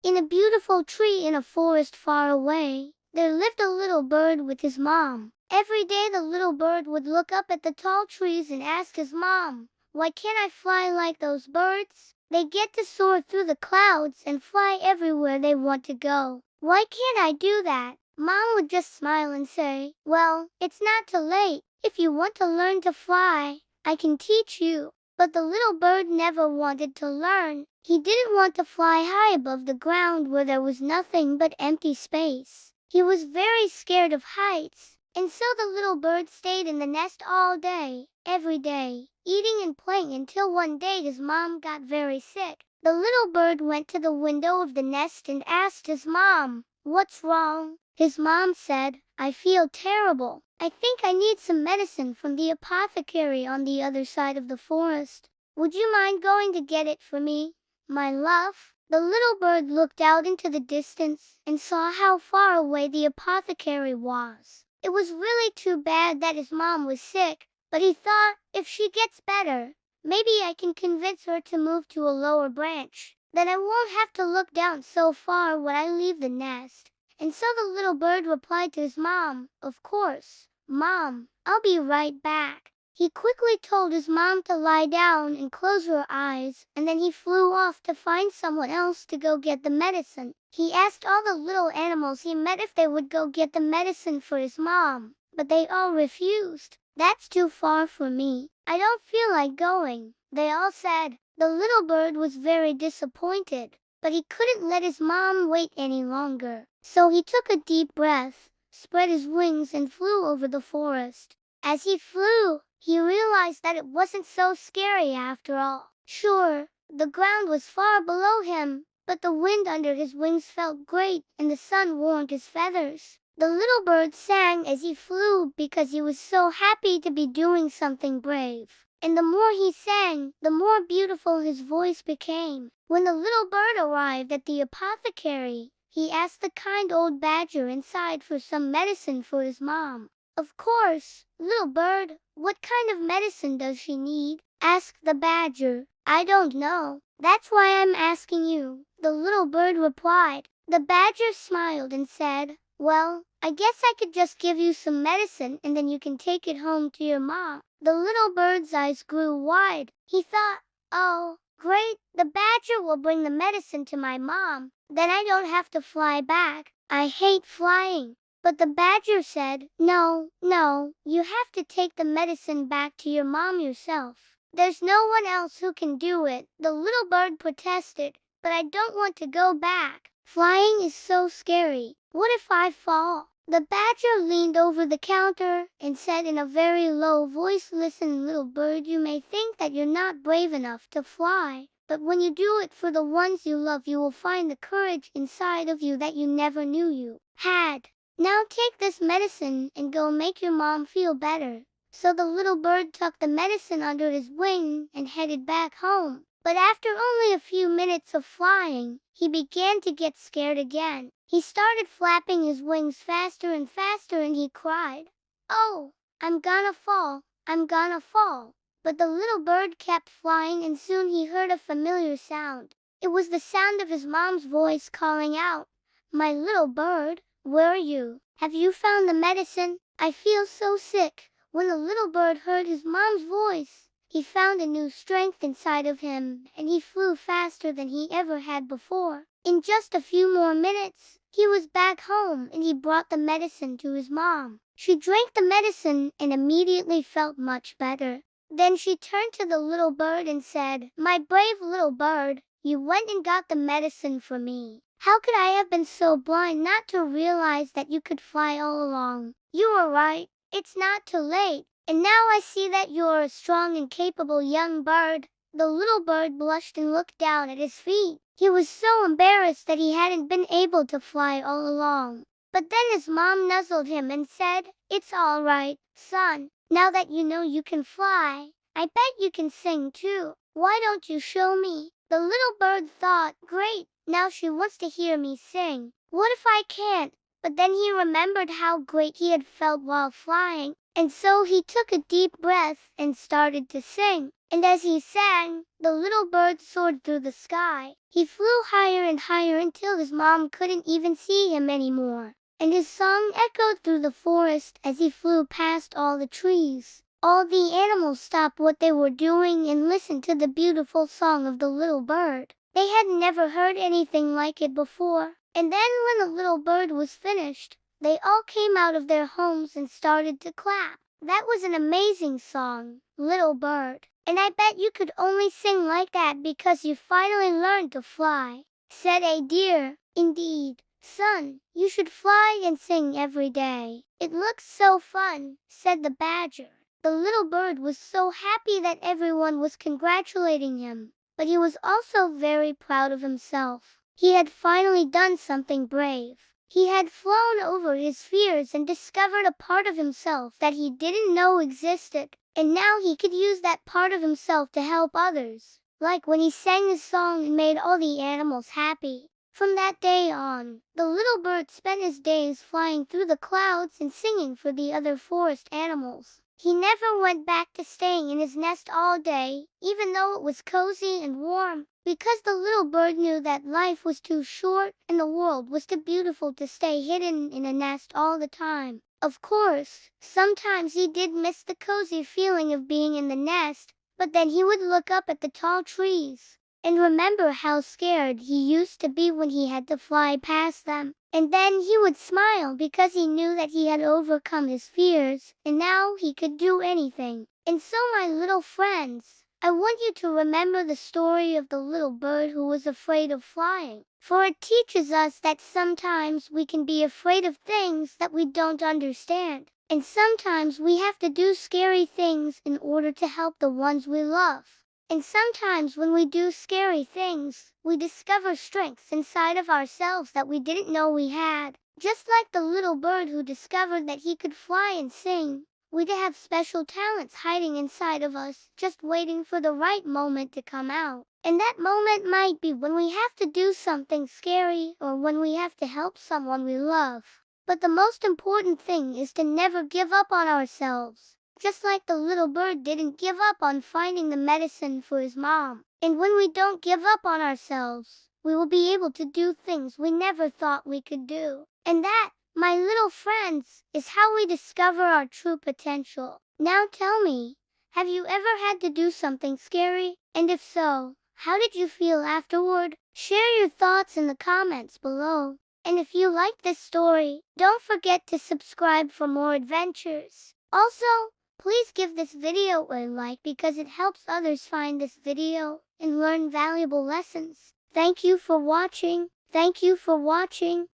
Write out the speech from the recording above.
In a beautiful tree in a forest far away, there lived a little bird with his mom. Every day the little bird would look up at the tall trees and ask his mom, "Why can't I fly like those birds? They get to soar through the clouds and fly everywhere they want to go. Why can't I do that?" Mom would just smile and say, "Well, it's not too late. If you want to learn to fly, I can teach you." But the little bird never wanted to learn. He didn't want to fly high above the ground where there was nothing but empty space. He was very scared of heights, and so the little bird stayed in the nest all day, every day, eating and playing until one day his mom got very sick. The little bird went to the window of the nest and asked his mom, "What's wrong?" His mom said, "I feel terrible. I think I need some medicine from the apothecary on the other side of the forest. Would you mind going to get it for me, my love?" The little bird looked out into the distance and saw how far away the apothecary was. It was really too bad that his mom was sick, but he thought, if she gets better, maybe I can convince her to move to a lower branch. Then I won't have to look down so far when I leave the nest. And so the little bird replied to his mom, "Of course, Mom, I'll be right back." He quickly told his mom to lie down and close her eyes, and then he flew off to find someone else to go get the medicine. He asked all the little animals he met if they would go get the medicine for his mom, but they all refused. "That's too far for me. I don't feel like going," they all said. The little bird was very disappointed, but he couldn't let his mom wait any longer. So he took a deep breath, spread his wings and flew over the forest. As he flew, he realized that it wasn't so scary after all. Sure, the ground was far below him, but the wind under his wings felt great and the sun warmed his feathers. The little bird sang as he flew because he was so happy to be doing something brave. And the more he sang, the more beautiful his voice became. When the little bird arrived at the apothecary, he asked the kind old badger inside for some medicine for his mom. "Of course, little bird, what kind of medicine does she need?" asked the badger. "I don't know. That's why I'm asking you," the little bird replied. The badger smiled and said, "Well, I guess I could just give you some medicine and then you can take it home to your mom." The little bird's eyes grew wide. He thought, "Oh, great, the badger will bring the medicine to my mom. Then I don't have to fly back. I hate flying." But the badger said, "No, no, you have to take the medicine back to your mom yourself. There's no one else who can do it." The little bird protested, "But I don't want to go back. Flying is so scary. What if I fall?" The badger leaned over the counter and said in a very low voice, "Listen, little bird, you may think that you're not brave enough to fly, but when you do it for the ones you love, you will find the courage inside of you that you never knew you had. Now take this medicine and go make your mom feel better." So the little bird tucked the medicine under his wing and headed back home. But after only a few minutes of flying, he began to get scared again. He started flapping his wings faster and faster and he cried, "Oh, I'm gonna fall, I'm gonna fall." But the little bird kept flying and soon he heard a familiar sound. It was the sound of his mom's voice calling out, "My little bird, where are you? Have you found the medicine? I feel so sick." When the little bird heard his mom's voice, he found a new strength inside of him, and he flew faster than he ever had before. In just a few more minutes, he was back home and he brought the medicine to his mom. She drank the medicine and immediately felt much better. Then she turned to the little bird and said, "My brave little bird, you went and got the medicine for me. How could I have been so blind not to realize that you could fly all along? You were right. It's not too late. And now I see that you are a strong and capable young bird." The little bird blushed and looked down at his feet. He was so embarrassed that he hadn't been able to fly all along. But then his mom nuzzled him and said, "It's all right, son. Now that you know you can fly, I bet you can sing too. Why don't you show me?" The little bird thought, "Great, now she wants to hear me sing. What if I can't?" But then he remembered how great he had felt while flying, and so he took a deep breath and started to sing. And as he sang, the little bird soared through the sky. He flew higher and higher until his mom couldn't even see him anymore. And his song echoed through the forest as he flew past all the trees. All the animals stopped what they were doing and listened to the beautiful song of the little bird. They had never heard anything like it before. And then when the little bird was finished, they all came out of their homes and started to clap. That was an amazing song, Little Bird. And I bet you could only sing like that because you finally learned to fly, said a deer. Indeed, son, you should fly and sing every day. It looks so fun, said the badger. The little bird was so happy that everyone was congratulating him, but he was also very proud of himself. He had finally done something brave. He had flown over his fears and discovered a part of himself that he didn't know existed, and now he could use that part of himself to help others, like when he sang his song and made all the animals happy. From that day on, the little bird spent his days flying through the clouds and singing for the other forest animals. He never went back to staying in his nest all day, even though it was cozy and warm, because the little bird knew that life was too short and the world was too beautiful to stay hidden in a nest all the time. Of course, sometimes he did miss the cozy feeling of being in the nest, but then he would look up at the tall trees and remember how scared he used to be when he had to fly past them. And then he would smile because he knew that he had overcome his fears, and now he could do anything. And so, my little friends, I want you to remember the story of the little bird who was afraid of flying. For it teaches us that sometimes we can be afraid of things that we don't understand. And sometimes we have to do scary things in order to help the ones we love. And sometimes when we do scary things, we discover strengths inside of ourselves that we didn't know we had. Just like the little bird who discovered that he could fly and sing, we have special talents hiding inside of us, just waiting for the right moment to come out. And that moment might be when we have to do something scary or when we have to help someone we love. But the most important thing is to never give up on ourselves. Just like the little bird didn't give up on finding the medicine for his mom. And when we don't give up on ourselves, we will be able to do things we never thought we could do. And that, my little friends, is how we discover our true potential. Now tell me, have you ever had to do something scary? And if so, how did you feel afterward? Share your thoughts in the comments below. And if you like this story, don't forget to subscribe for more adventures. Also, please give this video a like because it helps others find this video and learn valuable lessons. Thank you for watching. Thank you for watching.